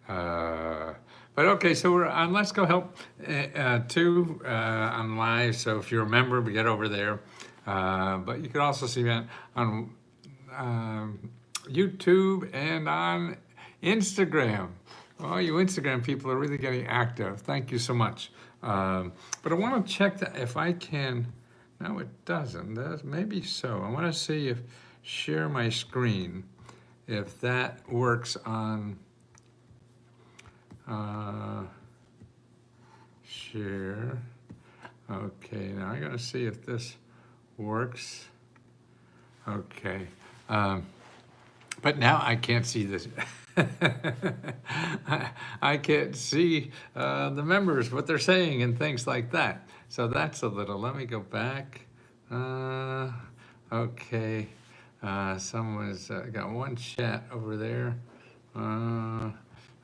Uh, but okay, so we're on Let's Go Help 2 on live. So if you're a member, we get over there. But you can also see that on YouTube and on Instagram. Well, you Instagram people are really getting active. Thank you so much. But I want to check that if I can. No, it doesn't. Maybe so. I want to see if share my screen, if that works on share. Okay, now I gotta see if this works. Okay, but now I can't see this. I can't see the members, what they're saying and things like that. So that's a little, let me go back. Okay, someone's got one chat over there.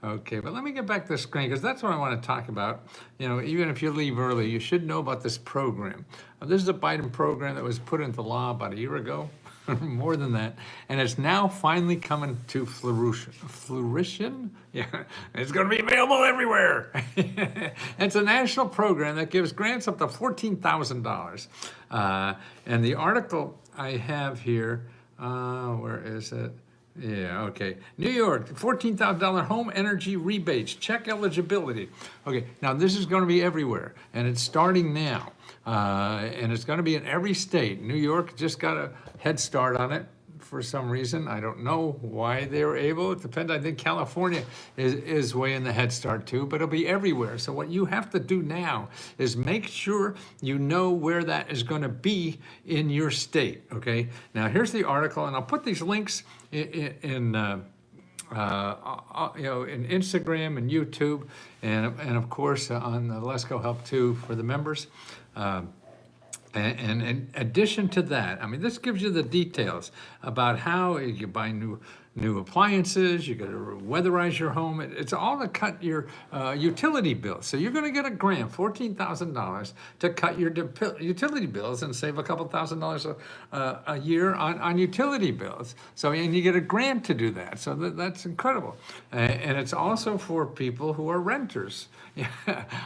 Okay, but let me get back to the screen because that's what I want to talk about. You know, even if you leave early, you should know about this program. This is a Biden program that was put into law about a year ago, more than that, and it's now finally coming to fruition. Yeah, it's going to be available everywhere. It's a national program that gives grants up to $14,000. And the article I have here, where is it? Yeah, okay. New York, $14,000 home energy rebates, check eligibility. Okay, now this is going to be everywhere, and it's starting now. And it's going to be in every state. New York just got a head start on it for some reason. I don't know why they were able. It depends. I think California is way in the head start too, but it'll be everywhere. So what you have to do now is make sure you know where that is going to be in your state. Okay. Now here's the article, and I'll put these links in Instagram and YouTube, and of course on the Let's Go Help 2 for the members. And in addition to that, I mean, this gives you the details about how you buy new appliances, you got to weatherize your home. It's all to cut your utility bills. So you're going to get a grant, $14,000, to cut your utility bills and save a couple $1,000s a year on utility bills. So, and you get a grant to do that. So that's incredible. And it's also for people who are renters. Yeah,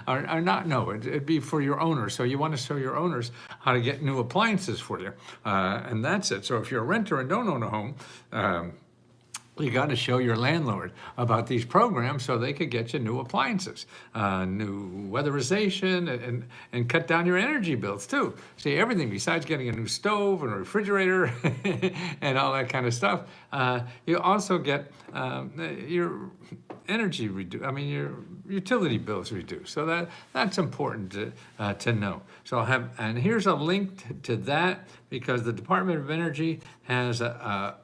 are not, no, it'd be for your owners. So you want to show your owners how to get new appliances for you. And that's it. So if you're a renter and don't own a home, you got to show your landlord about these programs so they could get you new appliances, new weatherization, and cut down your energy bills too. See, everything besides getting a new stove and a refrigerator and all that kind of stuff. You also get your energy reduced. I mean, your utility bills reduced. So that's important to know. So I'll have, and here's a link to that because the Department of Energy has a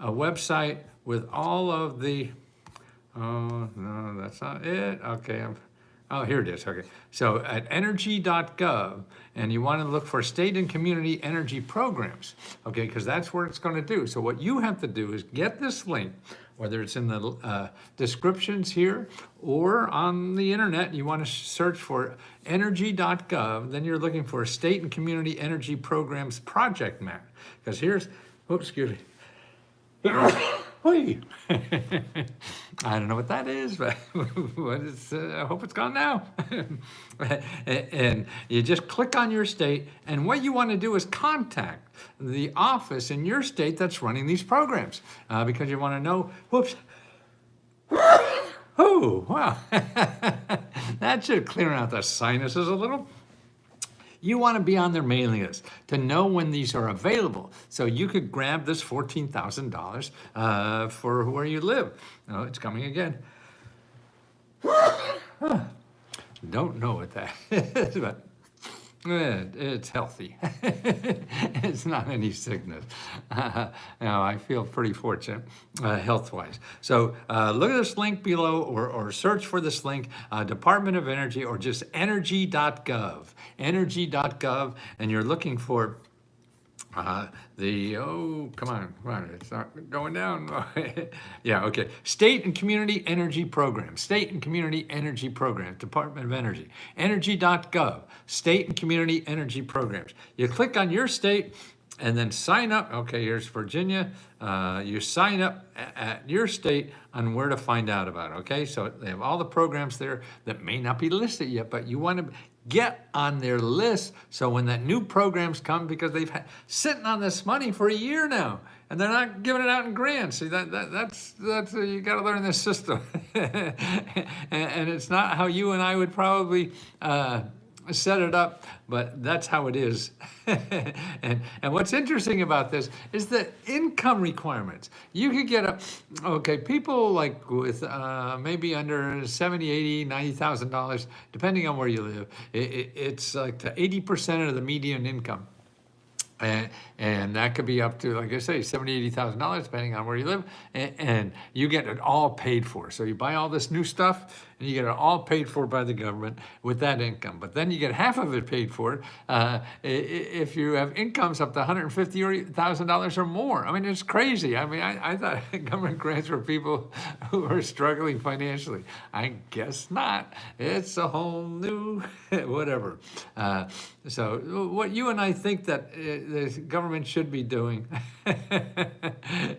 website with all of the, oh, no, that's not it. Okay, oh, here it is. Okay, so at energy.gov, and you want to look for state and community energy programs, okay, because that's where it's going to do. So what you have to do is get this link, whether it's in the descriptions here or on the internet, you want to search for energy.gov, then you're looking for state and community energy programs project map. Because here's, oops, excuse me. I don't know what that is, but I hope it's gone now. And you just click on your state, and what you want to do is contact the office in your state that's running these programs, because you want to know, whoops, oh, wow, that should clear out the sinuses a little. You want to be on their mailing list to know when these are available, so you could grab this $14,000 for where you live. Oh, it's coming again. Don't know what that is, but it's healthy. It's not any sickness. I feel pretty fortunate health-wise. So look at this link below, or search for this link, Department of Energy, or just energy.gov. Energy.gov, and you're looking for oh, come on, it's not going down. Yeah, okay. State and Community Energy Program. State and Community Energy Program, Department of Energy. Energy.gov, State and Community Energy Programs. You click on your state, and then sign up. Okay, here's Virginia. You sign up at your state on where to find out about it. Okay, so they have all the programs there that may not be listed yet, but you want to get on their list so when that new programs come, because they've sitting on this money for a year now and they're not giving it out in grants. See, that's you got to learn this system. And it's not how you and I would probably set it up, but that's how it is. and what's interesting about this is the income requirements. You could get people like with maybe under 70, 80, $90,000, depending on where you live, it's like to 80% of the median income. And that could be up to, like I say, $70,000, $80,000, depending on where you live, and you get it all paid for. So you buy all this new stuff, and you get it all paid for by the government with that income. But then you get half of it paid for if you have incomes up to $150,000 or more. I mean, it's crazy. I mean, I thought government grants were people who are struggling financially. I guess not. It's a whole new whatever. So what you and I think that the government should be doing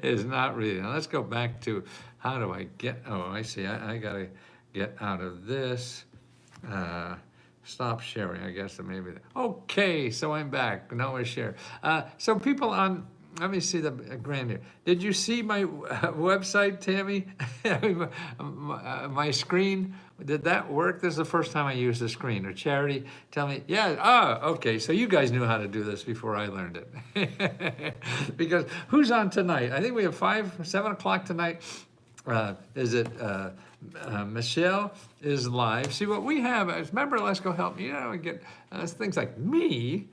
is not really. Now let's go back to how do I get, I see, I gotta get out of this. Stop sharing, I guess, maybe. Okay, so I'm back, now I share. So people on, let me see the grand here. Did you see my website, Tammy? My screen? Did that work? This is the first time I used the screen. Or Charity, tell me, yeah, okay, so you guys knew how to do this before I learned it. Because who's on tonight? I think we have 7 o'clock tonight. Is it Michelle is live. See, what we have is, remember, Let's Go Help Me, we get things like me.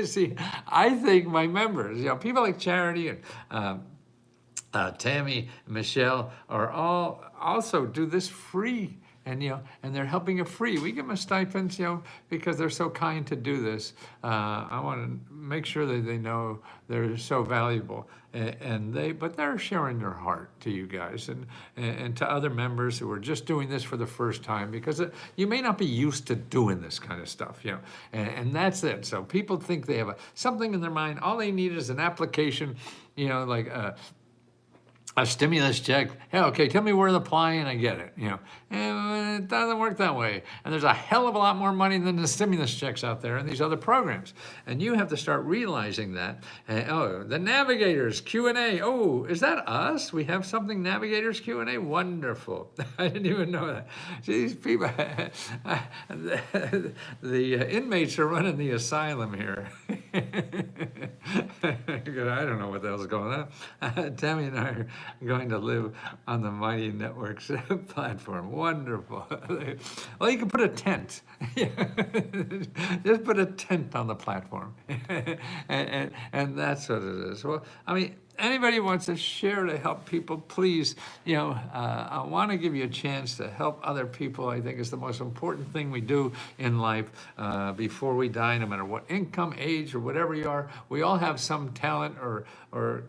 See, I think my members, people like Charity and Tammy, and Michelle are all also do this free. And and they're helping it free. We give them stipends, because they're so kind to do this. I want to make sure that they know they're so valuable, but they're sharing their heart to you guys and to other members who are just doing this for the first time, because you may not be used to doing this kind of stuff, and that's it. So people think they have something in their mind. All they need is an application, like a stimulus check. Hey, okay, tell me where to apply and I get it. And it doesn't work that way. And there's a hell of a lot more money than the stimulus checks out there in these other programs. And you have to start realizing that. The Navigators Q&A. Oh, is that us? We have something, Navigators Q&A? Wonderful. I didn't even know that. See, these people, the inmates are running the asylum here. I don't know what the hell's going on. Tammy and I are going to live on the Mighty Networks platform. Wonderful. Well, you can put a tent. Just put a tent on the platform. and that's what it is. Well, I mean, anybody wants to share to help people, please, I want to give you a chance to help other people. I think it's the most important thing we do in life before we die, no matter what income, age, or whatever you are. We all have some talent or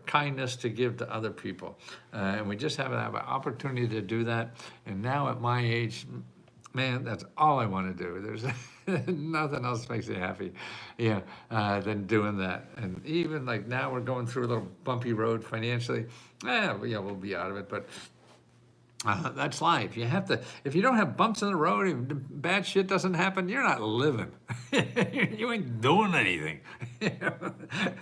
kindness to give to other people. And we just have an opportunity to do that. And now at my age, man, that's all I want to do. There's nothing else makes me happy, than doing that. And even like now we're going through a little bumpy road financially. We'll be out of it, but that's life. You have to, if you don't have bumps in the road, if bad shit doesn't happen, you're not living. You ain't doing anything.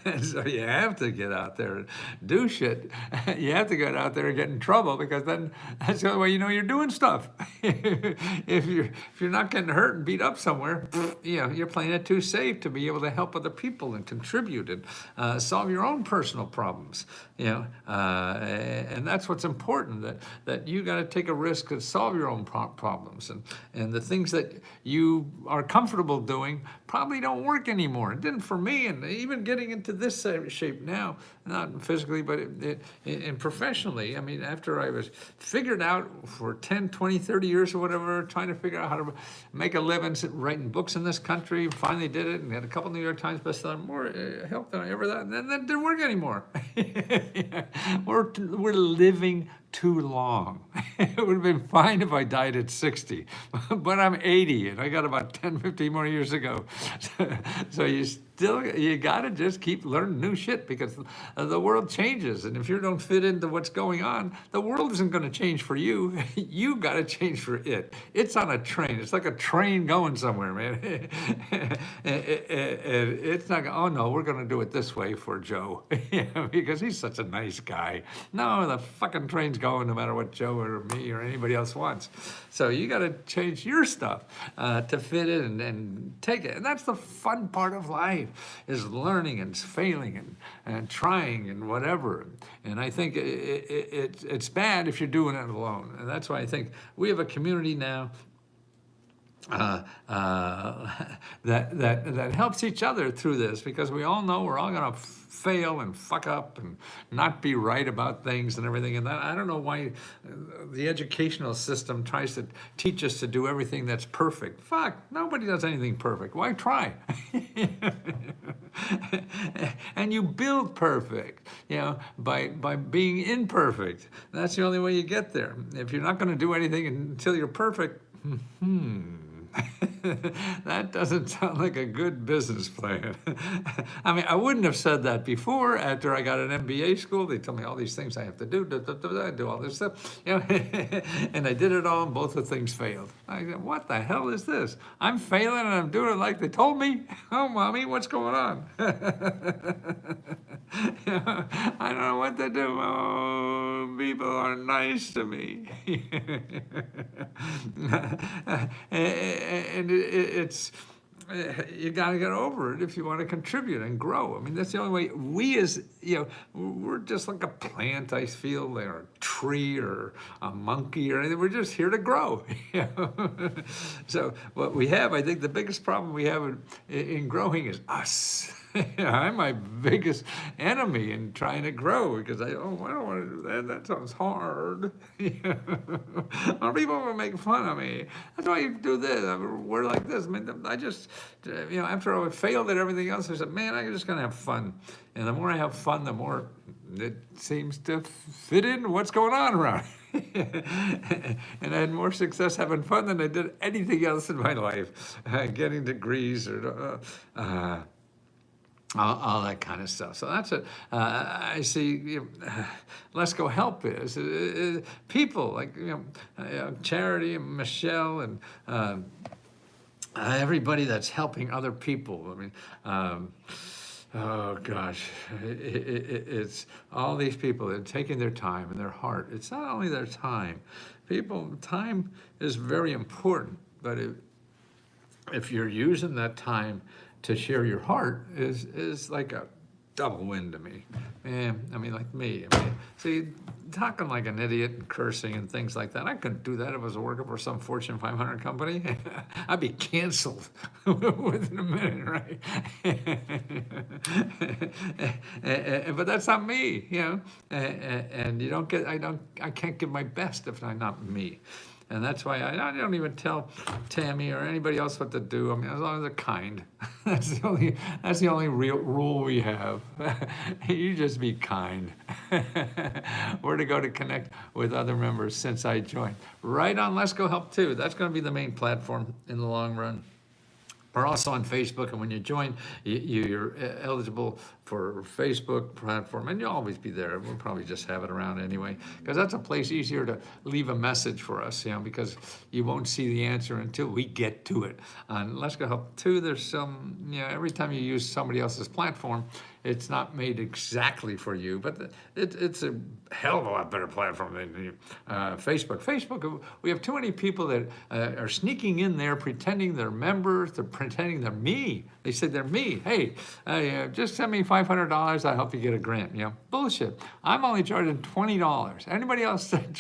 And so you have to get out there and do shit. You have to get out there and get in trouble, because then that's the only way you're doing stuff. If you're not getting hurt and beat up somewhere, you're playing it too safe to be able to help other people and contribute and solve your own personal problems. And that's what's important, that you got to take a risk and solve your own problems, and the things that you are comfortable doing probably don't work anymore. It didn't for me, and even getting into this shape now, not physically, but and professionally. I mean, after I was figured out for 10, 20, 30 years or whatever, trying to figure out how to make a living writing books in this country, finally did it, and had a couple New York Times bestseller, more help than I ever thought, and then that didn't work anymore. We're living too long. It would have been fine if I died at 60, but I'm 80 and I got about 10, 15 more years to go. So you still, you gotta just keep learning new shit because the world changes. And if you don't fit into what's going on, the world isn't gonna change for you. You gotta change for it. It's on a train. It's like a train going somewhere, man. It's not, oh no, we're gonna do it this way for Joe. Because he's such a nice guy. No, the fucking train's going no matter what Joe or me or anybody else wants. So you gotta change your stuff to fit in and take it. And that's the fun part of life, is learning and failing and trying and whatever. And I think it's bad if you're doing it alone. And that's why I think we have a community now that helps each other through this, because we all know we're all gonna fail and fuck up and not be right about things and everything. And that, I don't know why the educational system tries to teach us to do everything that's perfect. Fuck, nobody does anything perfect. Why try? And you build perfect, by being imperfect. That's the only way you get there. If you're not gonna do anything until you're perfect, that doesn't sound like a good business plan. I mean, I wouldn't have said that before. After I got an MBA school, they told me all these things I have to do, do all this stuff, and I did it all, and both the things failed. I said, what the hell is this? I'm failing and I'm doing it like they told me? Oh, mommy, what's going on? I don't know what to do. Oh, people are nice to me. And it's, you got to get over it if you want to contribute and grow. I mean, that's the only way. We as, we're just like a plant, I feel, or a tree or a monkey or anything. We're just here to grow. So what we have, I think the biggest problem we have in growing is us. I'm my biggest enemy in trying to grow, because I don't want to do that. That sounds hard. People will make fun of me. That's why you do this. We're like this. I mean, I just, after I failed at everything else, I said, man, I'm just going to have fun. And the more I have fun, the more it seems to fit in what's going on around. And I had more success having fun than I did anything else in my life, getting degrees or all that kind of stuff. So that's it. I see. Let's Go Help is people like Charity and Michelle and everybody that's helping other people. I mean. Oh gosh, it's all these people that are taking their time and their heart. It's not only their time. Time is very important, but if you're using that time to share your heart, is like a double win to me. Man, I mean, like me. I mean, see, talking like an idiot and cursing and things like that, I couldn't do that if I was working for some Fortune 500 company. I'd be canceled within a minute, right? But that's not me, and you don't get, I can't give my best if I'm not me. And that's why I don't even tell Tammy or anybody else what to do. I mean, as long as they're kind. That's the only real rule we have. You just be kind. Where to go to connect with other members since I joined. Right on Let's Go Help too. That's going to be the main platform in the long run. We're also on Facebook, and when you join, you're eligible for Facebook platform, and you'll always be there. We'll probably just have it around anyway, because that's a place easier to leave a message for us, because you won't see the answer until we get to it. On Let's Go Help 2, there's some, every time you use somebody else's platform, it's not made exactly for you, but it's a hell of a lot better platform than Facebook. Facebook, we have too many people that are sneaking in there pretending they're members, they're pretending they're me. They said they're me. Hey, just send me $500, I'll help you get a grant. Bullshit. I'm only charging $20. Anybody else that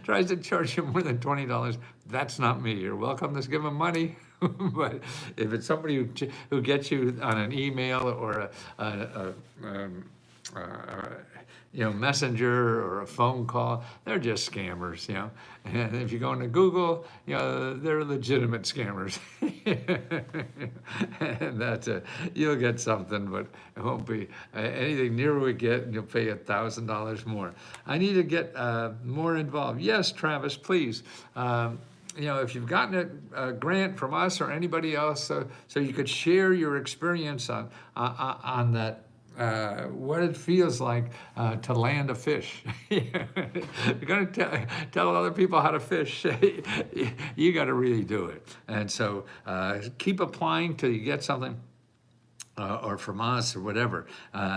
tries to charge you more than $20, that's not me. You're welcome to give them money. But if it's somebody who gets you on an email or a messenger or a phone call, they're just scammers, And if you go into Google, they're legitimate scammers. And that's it. You'll get something, but it won't be anything near what we get, and you'll pay $1,000 more. I need to get more involved. Yes, Travis, please. if you've gotten a grant from us or anybody else, so you could share your experience on that, what it feels like to land a fish. You're going to tell other people how to fish. You got to really do it. And so keep applying till you get something. Or from us or whatever,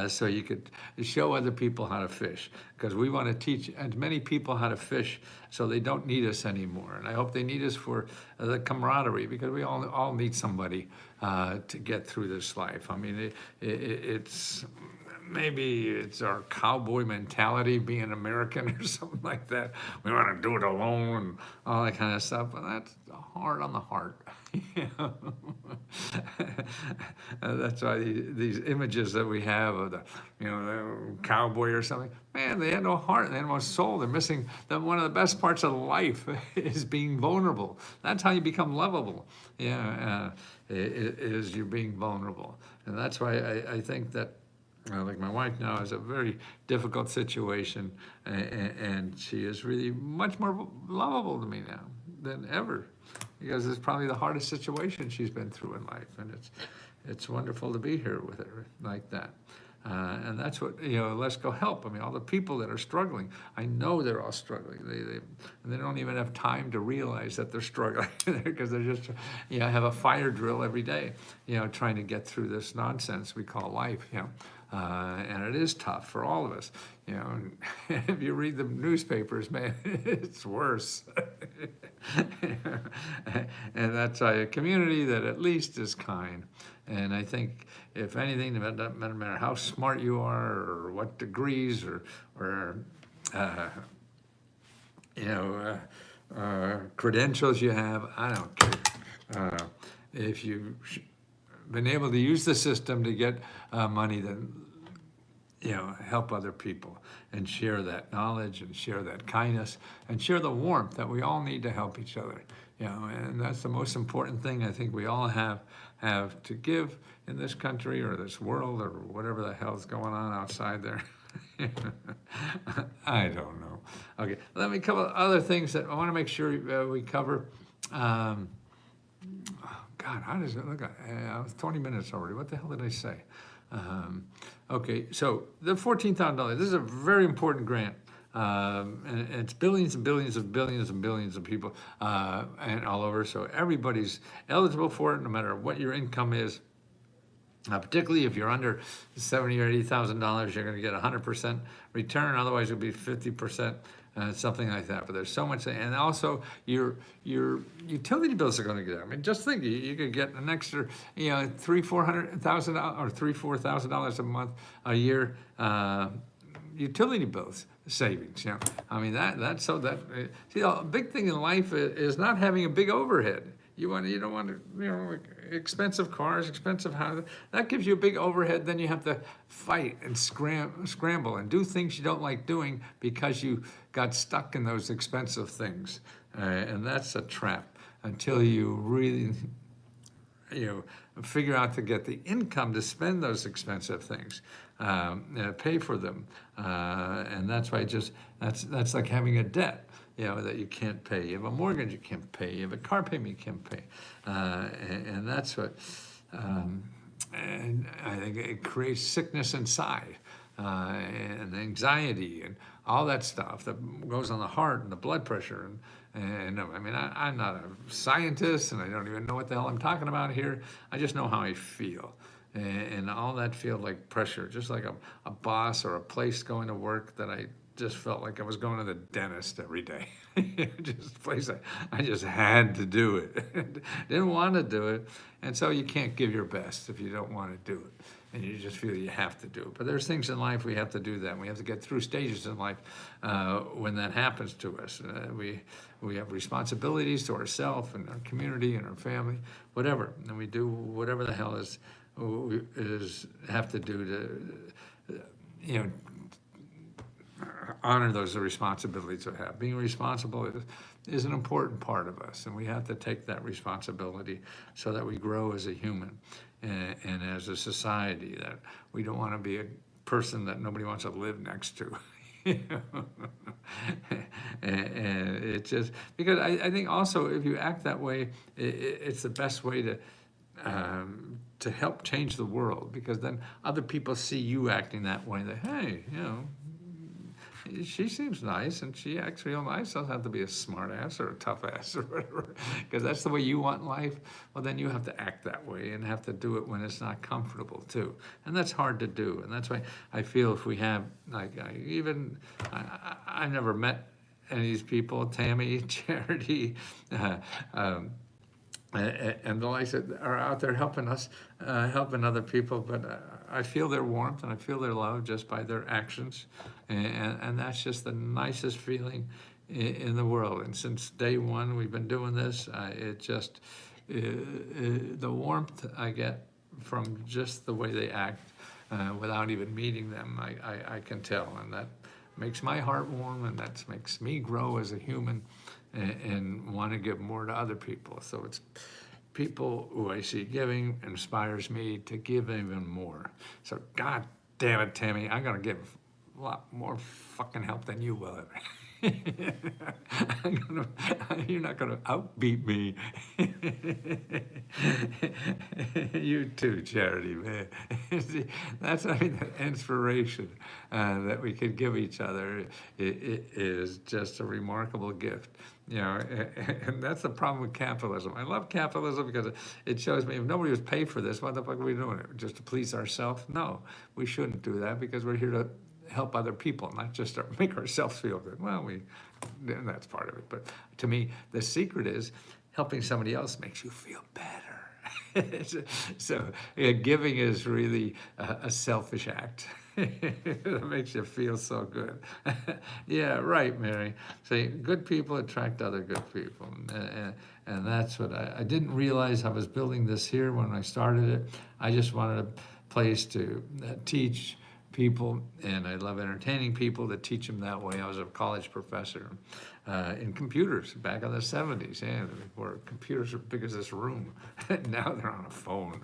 so you could show other people how to fish, because we want to teach as many people how to fish so they don't need us anymore. And I hope they need us for the camaraderie, because we all need somebody to get through this life. I mean, it's maybe it's our cowboy mentality, being American or something like that. We want to do it alone and all that kind of stuff, but that's hard on the heart. That's why these images that we have of the cowboy or something, man, they had no heart, they had no soul. They're missing one of the best parts of life is being vulnerable. That's how you become lovable. Is you're being vulnerable. And that's why I think that, like my wife now is a very difficult situation, and she is really much more lovable to me now than ever, because it's probably the hardest situation she's been through in life, and it's wonderful to be here with her like that. And that's what, Let's Go Help. I mean, all the people that are struggling, I know they're all struggling. They don't even have time to realize that they're struggling, because they're just, have a fire drill every day, trying to get through this nonsense we call life, and it is tough for all of us, and if you read the newspapers, man, it's worse. And that's a community that at least is kind. And I think, if anything, no matter how smart you are or what degrees or credentials you have, I don't care. If you've been able to use the system to get money, then help other people and share that knowledge and share that kindness and share the warmth that we all need to help each other. And that's the most important thing I think we all have to give in this country or this world or whatever the hell's going on outside there. I don't know. Okay, let me cover other things that I want to make sure we cover. God, how does it look? It's 20 minutes already. What the hell did I say? Okay, so the $14,000, this is a very important grant. And it's billions and billions and billions and billions of people and all over. So everybody's eligible for it, no matter what your income is. Particularly if you're under $70,000 or $80,000, you're going to get 100% return. Otherwise, it'll be 50%. Something like that. But there's so much, and also your utility bills are going to get. I mean, just think, you could get an extra, $3,000-$400,000 or $3,000-$4,000 a month, a year, utility bills savings. I mean that's so that see, the big thing in life is not having a big overhead. You don't want to, expensive cars, expensive houses. That gives you a big overhead. Then you have to fight and scramble and do things you don't like doing because you got stuck in those expensive things. And that's a trap until you really, figure out to get the income to spend those expensive things, pay for them. And that's why that's like having a debt. That you can't pay. You have a mortgage you can't pay. You have a car payment you can't pay. And that's what, and I think it creates sickness inside, and anxiety and all that stuff that goes on the heart and the blood pressure. And I mean, I'm not a scientist, and I don't even know what the hell I'm talking about here. I just know how I feel. And all that feels like pressure, just like a boss or a place going to work that I just felt like I was going to the dentist every day. Just a place I just had to do it. Didn't want to do it. And so you can't give your best if you don't want to do it. And you just feel you have to do it. But there's things in life we have to do that. We have to get through stages in life when that happens to us. We have responsibilities to ourselves and our community and our family, whatever. And we do whatever the hell is have to do to, honor those responsibilities we have. Being responsible is an important part of us, and we have to take that responsibility so that we grow as a human and as a society, that we don't want to be a person that nobody wants to live next to. And it just, because I think also if you act that way, it's the best way to help change the world, because then other people see you acting that way. They, hey, she seems nice and she acts real nice. Doesn't have to be a smart ass or a tough ass or whatever, because that's the way you want life. Well, then you have to act that way and have to do it when it's not comfortable too. And that's hard to do. And that's why I feel if we have, like, I never met any of these people, Tammy, Charity, and the likes that are out there helping us, helping other people. But I feel their warmth and I feel their love just by their actions, and that's just the nicest feeling in the world. And since day one we've been doing this, it just the warmth I get from just the way they act, without even meeting them, I can tell, and that makes my heart warm, and that makes me grow as a human, and want to give more to other people. So it's people who I see giving inspires me to give even more. So God damn it, Tammy, I'm gonna give a lot more fucking help than you will ever. You're not gonna outbeat me. You too, Charity, man. See, that's, I mean, the inspiration that we can give each other is just a remarkable gift. And that's the problem with capitalism. I love capitalism because it shows me if nobody was paid for this, what the fuck are we doing it? Just to please ourselves? No, we shouldn't do that, because we're here to help other people, not just to make ourselves feel good. Well, that's part of it. But to me, the secret is helping somebody else makes you feel better. So giving is really a selfish act. It makes you feel so good. Yeah, right, Mary. See, good people attract other good people. And that's what I didn't realize I was building this here when I started it. I just wanted a place to teach people, and I love entertaining people, to teach them that way. I was a college professor in computers back in the 70s, where computers are big as this room. Now they're on a phone.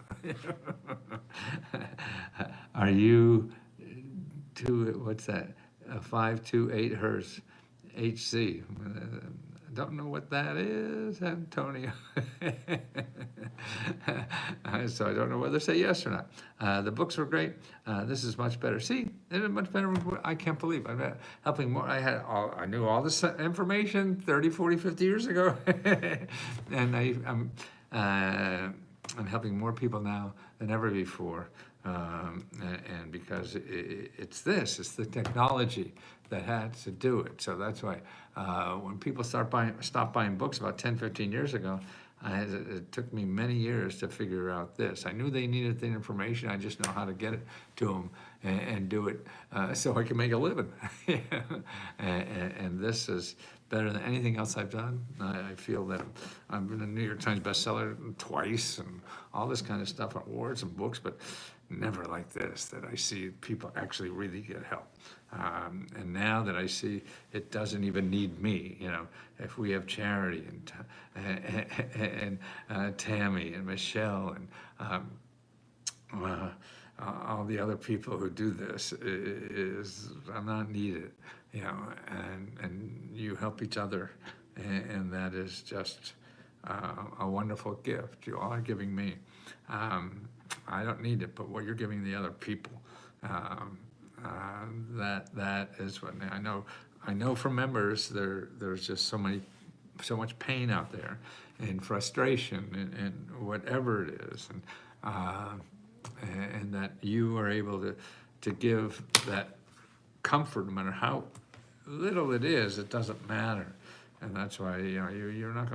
Are you what's that? 528 hertz HC. I don't know what that is, Antonio. So I don't know whether to say yes or not. The books were great. This is much better. See, it is much better. I can't believe I'm helping more. I knew all this information 30, 40, 50 years ago. And I'm helping more people now than ever before. And because it's the technology that had to do it. So that's why when people stopped buying books about 10, 15 years ago, it took me many years to figure out this. I knew they needed the information. I just know how to get it to them and do it so I can make a living. And this is better than anything else I've done. I feel that I've been a New York Times bestseller twice and all this kind of stuff, awards and books, but never like this, that I see people actually really get help. And now that I see it doesn't even need me, if we have Charity and Tammy and Michelle and all the other people who do this, I'm not needed, and you help each other, and that is just a wonderful gift you all are giving me. I don't need it, but what you're giving the other people, that is what I know. I know from members there's just so much pain out there, and frustration, and whatever it is, and that you are able to give that comfort, no matter how little it is. It doesn't matter. And that's why we're not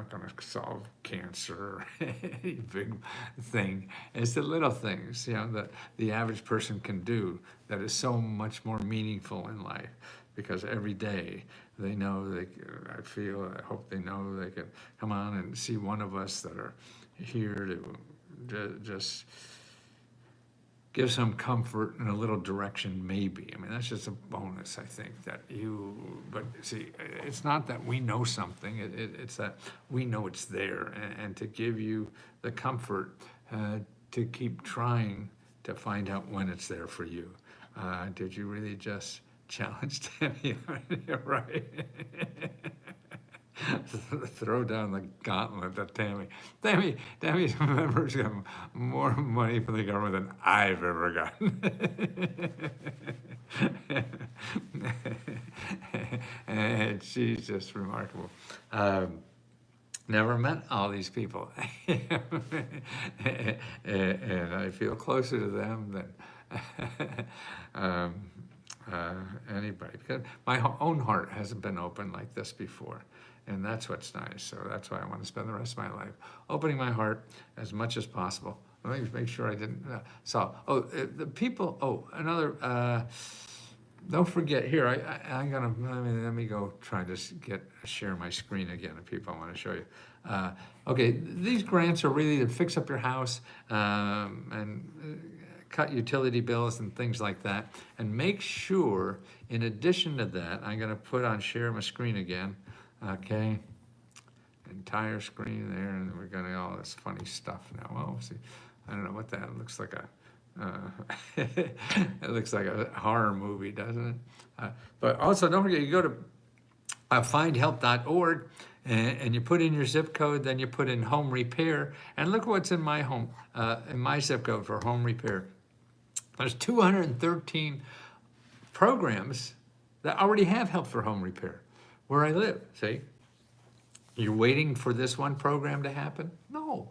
gonna solve cancer or any big thing. It's the little things that the average person can do that is so much more meaningful in life, because every day they know I hope they know they can come on and see one of us that are here to just give some comfort and a little direction, maybe. I mean, that's just a bonus, I think, but see, it's not that we know something, it's that we know it's there, and to give you the comfort to keep trying to find out when it's there for you. Did you really just Challenge Tammy. Right. Throw down the gauntlet to Tammy. Tammy's members get more money from the government than I've ever gotten. And she's just remarkable. Never met all these people. And I feel closer to them than anybody, because my own heart hasn't been open like this before. And that's what's nice. So that's why I want to spend the rest of my life opening my heart as much as possible. Let me make sure I didn't. The people. Don't forget here. I'm gonna let me go try to share my screen again. The people I want to show you. Okay, these grants are really to fix up your house and cut utility bills and things like that. And make sure, in addition to that, I'm gonna put on share my screen again. Okay, entire screen there, and we're gonna all this funny stuff now. Well, see, I don't know what that looks like. It looks like a horror movie, doesn't it? But also, don't forget, you go to findhelp.org and you put in your zip code, then you put in home repair, and look what's in my home, in my zip code for home repair. There's 213 programs that already have help for home repair where I live. See, you're waiting for this one program to happen? No.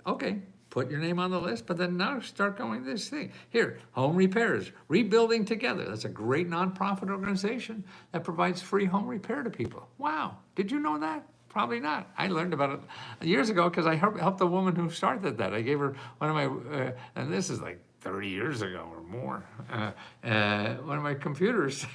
Okay, put your name on the list, but then now start going this thing. Here, Home Repairs, Rebuilding Together. That's a great nonprofit organization that provides free home repair to people. Wow, did you know that? Probably not. I learned about it years ago because I helped a woman who started that. I gave her one of my, and this is like 30 years ago or more, one of my computers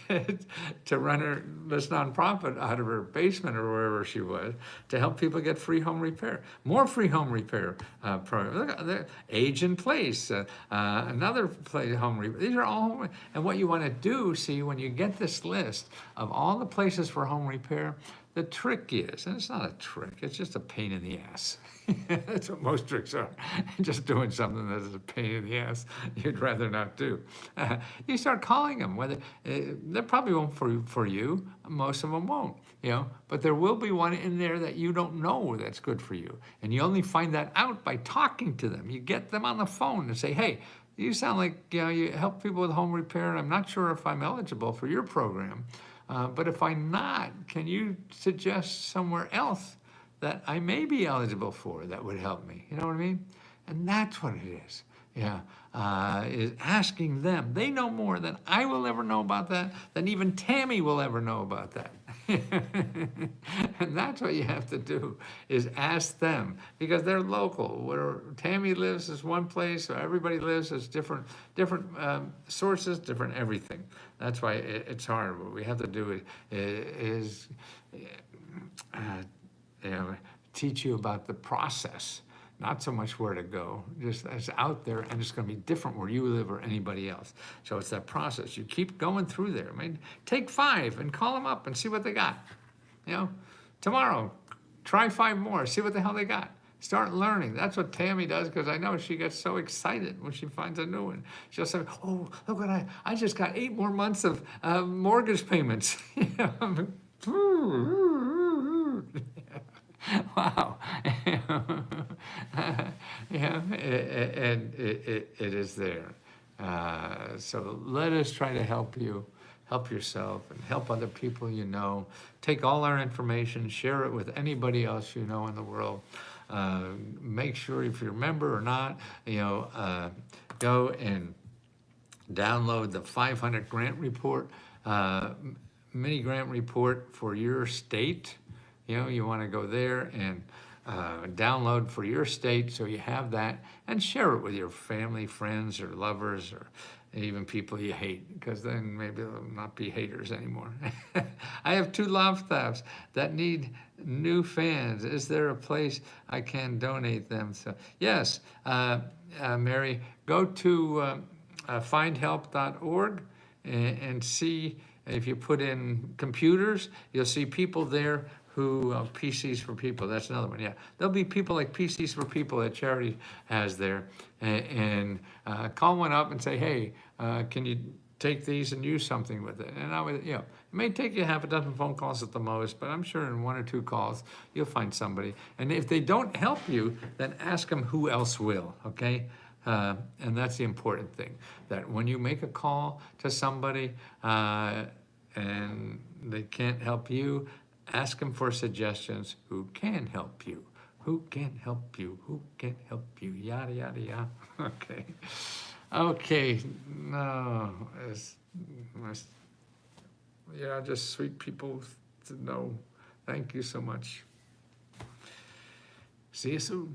to run this nonprofit out of her basement or wherever she was to help people get free home repair. More free home repair programs. Look, Age in Place, another place, home repair. These are all, and what you want to do, see, when you get this list of all the places for home repair, the trick is, and it's not a trick, it's just a pain in the ass. That's what most tricks are. Just doing something that is a pain in the ass you'd rather not do. You start calling them, whether they probably won't for you, most of them won't, but there will be one in there that you don't know that's good for you. And you only find that out by talking to them. You get them on the phone and say, hey, you sound like you help people with home repair, and I'm not sure if I'm eligible for your program. But if I'm not, can you suggest somewhere else that I may be eligible for that would help me? You know what I mean? And that's what it is. Is asking them. They know more than I will ever know about that, than even Tammy will ever know about that. And that's what you have to do, is ask them, because they're local. Where Tammy lives is one place, where everybody lives is different sources, different everything. That's why it's hard. What we have to do is teach you about the process. Not so much where to go, just it's out there, and it's going to be different where you live or anybody else. So it's that process. You keep going through there. I mean, take 5 and call them up and see what they got. Tomorrow, try 5 more, see what the hell they got. Start learning. That's what Tammy does, because I know she gets so excited when she finds a new one. She'll say, oh, look what I just got 8 more months of mortgage payments. Wow. And it is there. So let us try to help you, help yourself, and help other people you know. Take all our information, share it with anybody else you know in the world. Make sure, if you're a member or not, go and download the 500 grant report, mini grant report for your state. You want to go there and download for your state, so you have that, and share it with your family, friends, or lovers, or even people you hate, because then maybe they'll not be haters anymore. I have 2 Loftaffs that need new fans. Is there a place I can donate them? So yes, Mary, go to findhelp.org and see. If you put in computers, you'll see people there who PCs for People. That's another one. Yeah, there'll be people like PCs for People that charity has there, and call one up and say, hey, can you take these and use something with it. And I would, it may take you half a dozen phone calls at the most, but I'm sure in 1 or 2 calls, you'll find somebody. And if they don't help you, then ask them who else will, okay? And that's the important thing, that when you make a call to somebody and they can't help you, ask them for suggestions. Who can help you? Who can help you? Who can help you? Yada, yada, yada. Okay. Okay. No. Just sweet people to know. Thank you so much. See you soon.